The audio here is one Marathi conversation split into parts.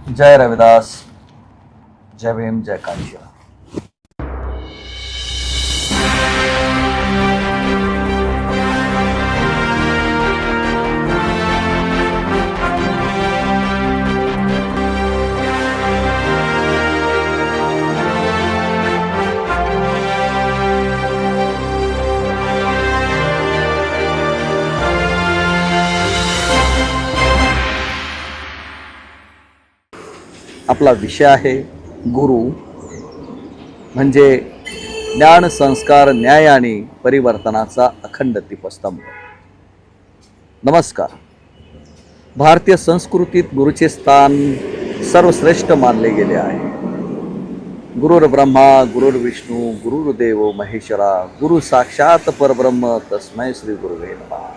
जय रविदास, जय भीम, जय कांशीराम। आपला विषय आहे गुरु म्हणजे ज्ञान, संस्कार, न्याय आणि परिवर्तनाचा अखंड दीपस्तंभ। नमस्कार। भारतीय संस्कृतीत गुरुचे स्थान सर्वश्रेष्ठ मानले गेले आहे। गुरुर् ब्रह्मा गुरुर्विष्णू गुरुर्देव महेश्वरा, गुरु साक्षात परब्रह्म तस्मै श्री गुरुवे नमः।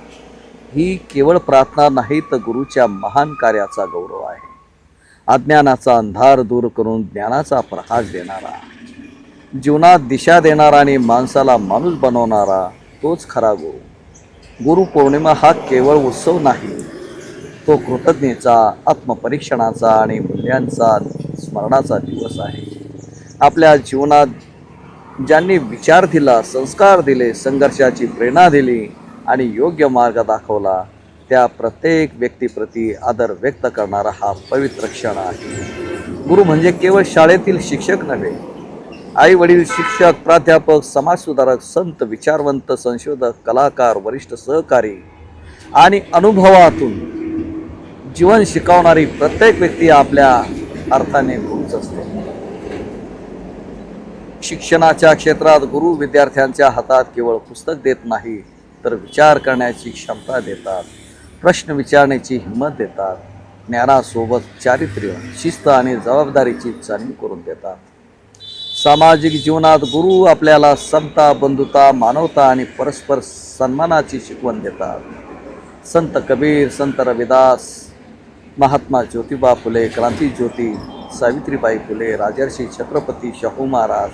ही केवळ प्रार्थना नाही तर गुरुच्या महान कार्याचा गौरव आहे। अज्ञानाचा अंधार दूर करून ज्ञानाचा प्रकाश देणारा, जीवनात दिशा देणारा आणि माणसाला माणूस बनवणारा तोच खरा गुरु। गुरुपौर्णिमा हा केवळ उत्सव नाही, तो कृतज्ञतेचा, आत्मपरीक्षणाचा आणि मूल्यांचा स्मरणाचा दिवस आहे। आपल्या जीवनात ज्यांनी विचार दिला, संस्कार दिले, संघर्षाची प्रेरणा दिली आणि योग्य मार्ग दाखवला, त्या प्रत्येक व्यक्तीप्रती आदर व्यक्त करणारा हा पवित्र क्षण आहे। गुरु म्हणजे केवळ शाळेतील शिक्षक नव्हे, आई वडील, शिक्षक, प्राध्यापक, समाजसुधारक, संत, विचारवंत, संशोधक, कलाकार, वरिष्ठ सहकारी आणि अनुभवातून जीवन शिकवणारी प्रत्येक व्यक्ती आपल्या अर्थाने गुरुच असते। शिक्षणाच्या क्षेत्रात गुरु विद्यार्थ्यांच्या हातात केवळ पुस्तक देत नाही, तर विचार करण्याची क्षमता देतात, प्रश्न विचारण्याची हिंमत देतात, ज्ञानासोबत चारित्र्य, शिस्त आणि जबाबदारीची जाणीव करून देतात। सामाजिक जीवनात गुरु आपल्याला समता, बंधुता, मानवता आणि परस्पर सन्मानाची शिकवण देतात। संत कबीर, संत रविदास, महात्मा ज्योतिबा फुले, क्रांतिज्योती सावित्रीबाई फुले, राजर्षी छत्रपती शाहू महाराज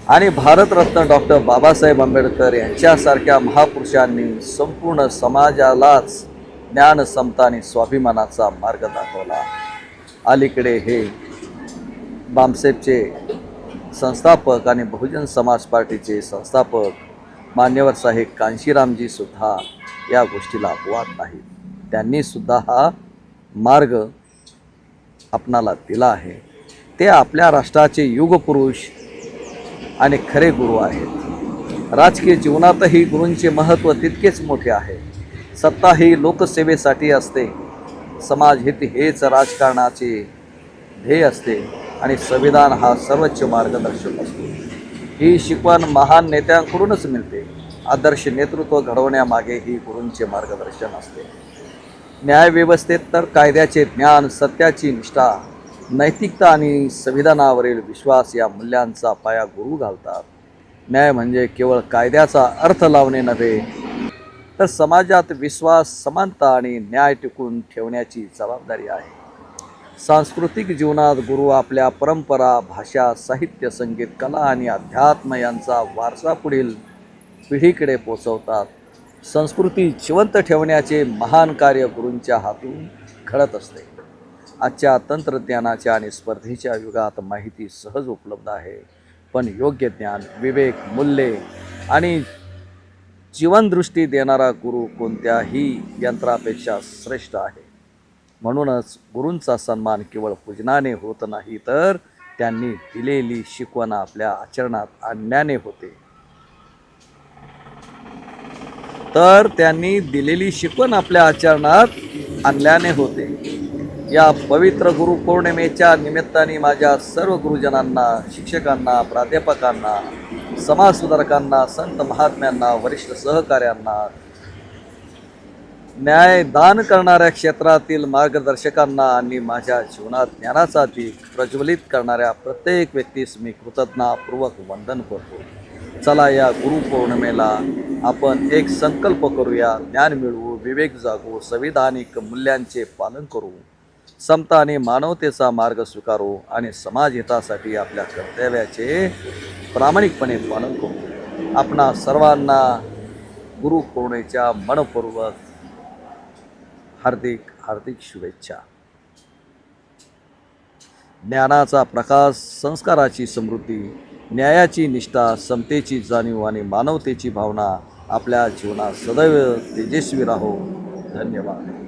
आणि भारतरत्न डॉक्टर बाबासाहेब आंबेडकर यांच्यासारख्या महापुरुषांनी संपूर्ण समाजालाच ज्ञान, समता आणि स्वाभिमानाचा मार्ग दाखवला। अलीकडे हे बामसेपचे संस्थापक आणि बहुजन समाज पार्टीचे संस्थापक मान्यवर साहेब कांशीरामजी सुद्धा या गोष्टीला अपवाद नाहीत। त्यांनी सुद्धा हा मार्ग आपणाला दिला आहे। ते आपल्या राष्ट्राचे युगपुरुष आणि खरे गुरु आहेत। राजकीय जीवनातही गुरूंचे महत्त्व तितकेच मोठे आहे। सत्ता ही लोकसेवेसाठी असते, समाजहित हेच राजकारणाचे ध्येय असते आणि संविधान हा सर्वोच्च मार्गदर्शक असतो। ही शिकवण महान नेत्यांकडूनच मिळते। आदर्श नेतृत्व घडवण्यामागे ही गुरूंचे मार्गदर्शन असते। न्यायव्यवस्थेत तर कायद्याचे ज्ञान, सत्याची निष्ठा, नैतिकता आणि संविधानावरील विश्वास या मूल्यांचा पाया गुरु घालतात। न्याय म्हणजे केवळ कायद्याचा अर्थ लावणे नव्हे, तर समाजात विश्वास, समानता आणि न्याय टिकवून ठेवण्याची जबाबदारी आहे। सांस्कृतिक जीवनात गुरु आपल्या परंपरा, भाषा, साहित्य, संगीत, कला आणि अध्यात्म यांचा वारसा पुढील पिढीकडे पोचवतात। संस्कृती जिवंत ठेवण्याचे महान कार्य गुरूंच्या हातून घडत असते। आजच्या तंत्रज्ञानाच्या आणि स्पर्धेच्या युगात माहिती सहज उपलब्ध आहे, पण योग्य ज्ञान, विवेक, मूल्ये आणि जीवनदृष्टी देणारा गुरु कोणत्याही यंत्रापेक्षा श्रेष्ठ आहे। म्हणूनच गुरूंचा सन्मान केवळ पूजनाने होत नाही, तर त्यांनी दिलेली शिकवण आपल्या आचरणात आणण्याने होते। या पवित्र गुरुपौर्णिमेच्या निमित्ताने माझ्या सर्व गुरुजनांना, शिक्षकांना, प्राध्यापकांना, समाजसुधारकांना, संत महात्म्यांना, वरिष्ठ सहकाऱ्यांना, न्यायदान करणाऱ्या क्षेत्रातील मार्गदर्शकांना आणि माझ्या जीवनात ज्ञानाचा दीप प्रज्वलित करणाऱ्या प्रत्येक व्यक्तीस मी कृतज्ञतापूर्वक वंदन करतो। चला, या गुरुपौर्णिमेला आपण एक संकल्प करूया, ज्ञान मिळवू, विवेक जागू, संविधानिक मूल्यांचे पालन करू, समता आणि मानवतेचा मार्ग स्वीकारू आणि समाजहितासाठी आपल्या कर्तव्याचे प्रामाणिकपणे पालन करू। आपणा सर्वांना गुरुपौर्णिमेच्या मनपूर्वक हार्दिक शुभेच्छा। ज्ञानाचा प्रकाश, संस्काराची समृद्धी, न्यायाची निष्ठा, समतेची जाणीव आणि मानवतेची भावना आपल्या जीवनात सदैव तेजस्वी राहो. धन्यवाद.